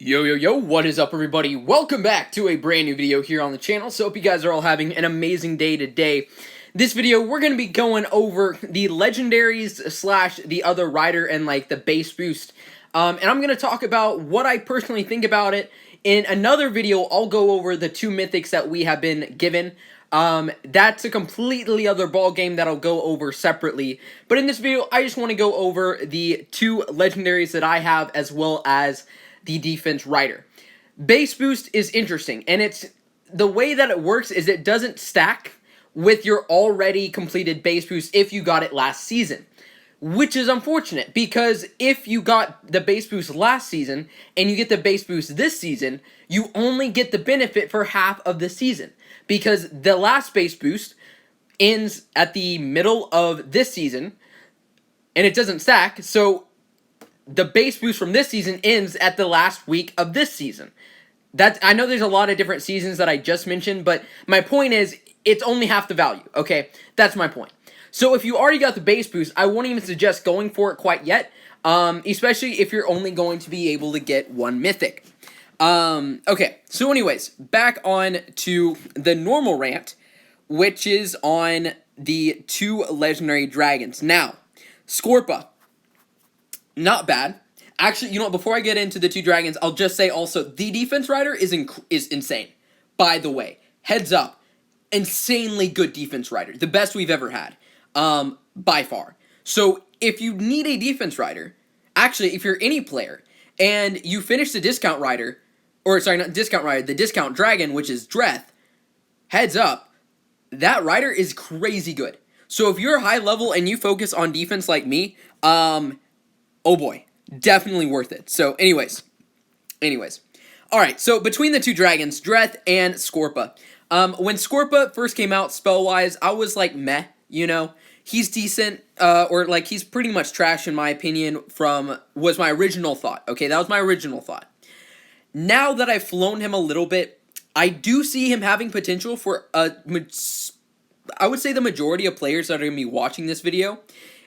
Yo, what is up everybody? Welcome back to a brand new video here on the channel. So hope you guys are all having an amazing day today. This video, we're going to be going over the legendaries slash the other rider and like the base boost. And I'm going to talk about what I personally think about it. In another video, I'll go over the two mythics that we have been given. That's a completely other ball game that I'll go over separately. But in this video, I just want to go over the two legendaries that I have as well as the defense rider. Base boost is interesting, and it's the way that it works is it doesn't stack with your already completed base boost if you got it last season, which is unfortunate because if you got the base boost last season and you get the base boost this season, you only get the benefit for half of the season because the last base boost ends at the middle of this season and it doesn't stack, so the base boost from this season ends at the last week of this season. I know there's a lot of different seasons that I just mentioned, but my point is, it's only half the value, okay? That's my point. So if you already got the base boost, I won't even suggest going for it quite yet, especially if you're only going to be able to get one mythic. Okay, so anyways, back on to the normal rant, which is on the two legendary dragons. Now, Scorpa. Not bad. Actually, you know what, before I get into the two dragons, I'll just say also, the defense rider is insane. By the way, heads up, insanely good defense rider. The best we've ever had, by far. So, if you need a defense rider, actually, if you're any player, and you finish the discount rider, or sorry, not discount rider, the discount dragon, which is Dreth, heads up, that rider is crazy good. So, if you're high level and you focus on defense like me, oh boy, definitely worth it. So anyways. Alright, so between the two dragons, Dreth and Scorpa. When Scorpa first came out, spell-wise, I was like, meh, you know? He's decent, or like, he's pretty much trash in my opinion was my original thought. Okay, that was my original thought. Now that I've flown him a little bit, I do see him having potential for I would say the majority of players that are going to be watching this video.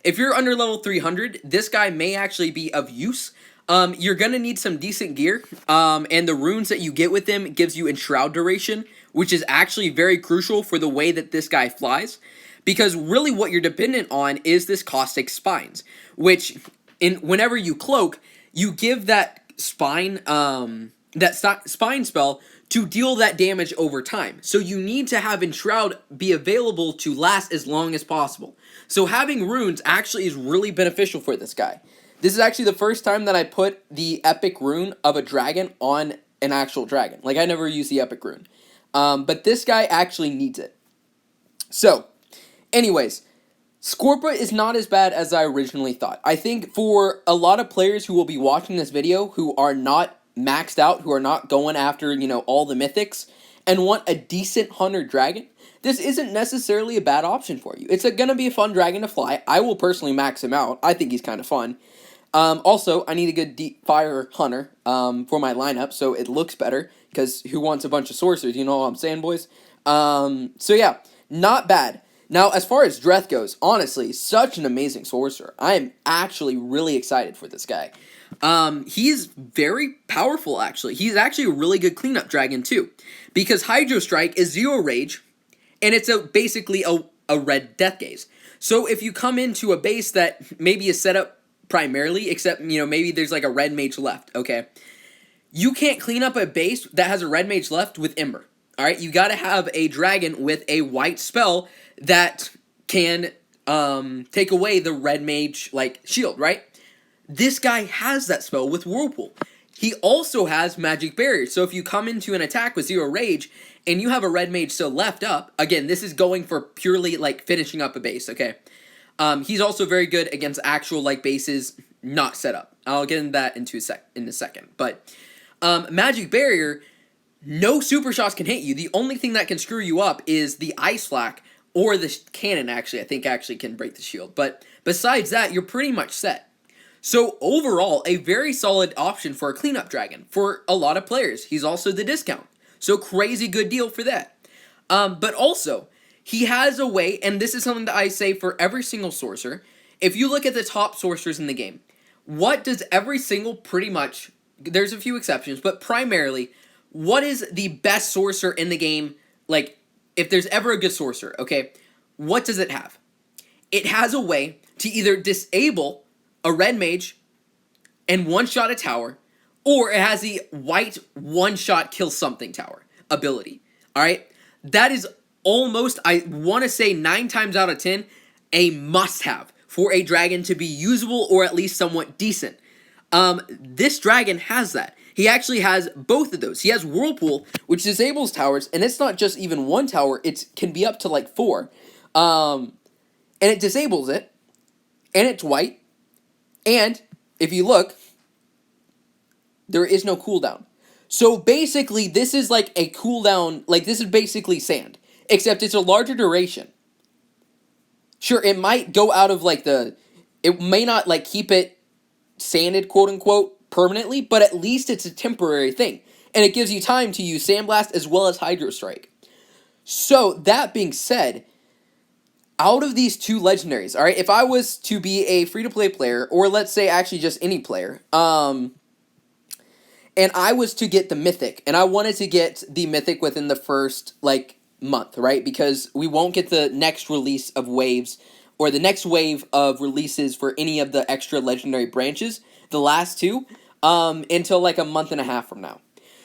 If you're under level 300, this guy may actually be of use. You're going to need some decent gear, and the runes that you get with him gives you Enshroud duration, which is actually very crucial for the way that this guy flies, because really what you're dependent on is this Caustic Spines, which, whenever you cloak, you give that spine spell to deal that damage over time. So you need to have Enshroud be available to last as long as possible. So having runes actually is really beneficial for this guy. This is actually the first time that I put the epic rune of a dragon on an actual dragon. Like, I never use the epic rune. But this guy actually needs it. So, anyways, Scorpa is not as bad as I originally thought. I think for a lot of players who will be watching this video who are not maxed out, who are not going after, you know, all the mythics, and want a decent hunter dragon, this isn't necessarily a bad option for you. It's going to be a fun dragon to fly. I will personally max him out. I think he's kind of fun. Also, I need a good deep fire hunter for my lineup, so it looks better, because who wants a bunch of sorcerers, you know what I'm saying, boys? So yeah, not bad. Now, as far as Dreth goes, honestly, such an amazing sorcerer. I am actually really excited for this guy. He's very powerful, actually. He's actually a really good cleanup dragon, too. Because Hydro Strike is 0 rage, and it's basically a red Death Gaze. So if you come into a base that maybe is set up primarily, except, you know, maybe there's like a red mage left, okay? You can't clean up a base that has a red mage left with Ember, alright? You gotta have a dragon with a white spell that can, take away the red mage, like, shield, right? This guy has that spell with Whirlpool. He also has Magic Barrier, so if you come into an attack with 0 rage, and you have a red mage still left up, again, this is going for purely, like, finishing up a base, okay? He's also very good against actual, like, bases not set up. I'll get into that in a second, but Magic Barrier, no super shots can hit you. The only thing that can screw you up is the Ice Flak, or the cannon, actually, I think actually can break the shield, but besides that, you're pretty much set. So overall, a very solid option for a cleanup dragon for a lot of players. He's also the discount. So crazy good deal for that. But also, he has a way, and this is something that I say for every single sorcerer. If you look at the top sorcerers in the game, what does every single pretty much there's a few exceptions, but primarily, what is the best sorcerer in the game? Like, if there's ever a good sorcerer, okay, what does it have? It has a way to either disable a red mage and one-shot a tower, or it has the white one-shot kill something tower ability. All right? That is almost, I want to say 9 times out of 10, a must-have for a dragon to be usable or at least somewhat decent. This dragon has that. He actually has both of those. He has Whirlpool, which disables towers, and it's not just even one tower, it can be up to like 4. And it disables it, and it's white, and if you look, there is no cooldown. So basically, this is like a cooldown, like this is basically sand, except it's a larger duration. Sure, it might go out of like it may not like keep it sanded, quote unquote, permanently, but at least it's a temporary thing. And it gives you time to use Sandblast as well as Hydro Strike. So, that being said, out of these 2 legendaries, alright, if I was to be a free-to-play player, or let's say actually just any player, and I was to get the Mythic, and I wanted to get the Mythic within the first, like, month, right? Because we won't get the next release of waves, or the next wave of releases for any of the extra legendary branches, the last 2, until like a month and a half from now.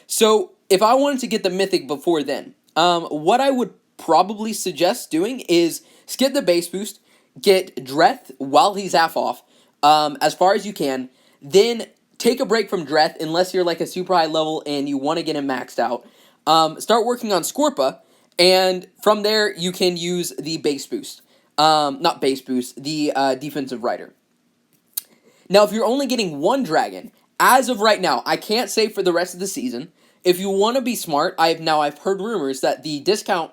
So, if I wanted to get the Mythic before then, what I would probably suggest doing is skip the base boost, get Dreth while he's half off, as far as you can, then take a break from Dreth unless you're like a super high level and you want to get him maxed out. Start working on Scorpa, and from there you can use the base boost. Not base boost, the defensive rider. Now, if you're only getting 1 dragon, as of right now, I can't say for the rest of the season. If you want to be smart, I've heard rumors that the the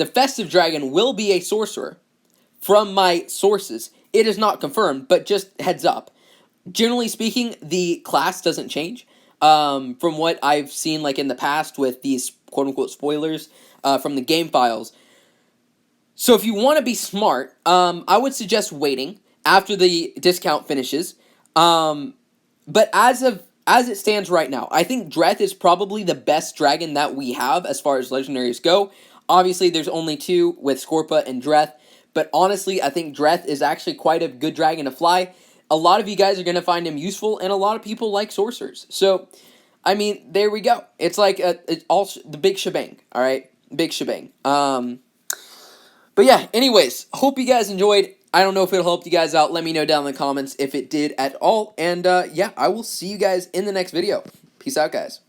festive dragon will be a sorcerer. From my sources, it is not confirmed, but just heads up. Generally speaking, the class doesn't change. From what I've seen, like in the past with these quote-unquote spoilers from the game files. So if you want to be smart, I would suggest waiting after the discount finishes. But as it stands right now, I think Dreth is probably the best dragon that we have as far as legendaries go. Obviously, there's only 2 with Scorpa and Dreth. But honestly, I think Dreth is actually quite a good dragon to fly. A lot of you guys are going to find him useful, and a lot of people like sorcerers. So, I mean, there we go. It's like it's all the big shebang, all right? Big shebang. But yeah, anyways, hope you guys enjoyed. I don't know if it'll help you guys out. Let me know down in the comments if it did at all. And yeah, I will see you guys in the next video. Peace out, guys.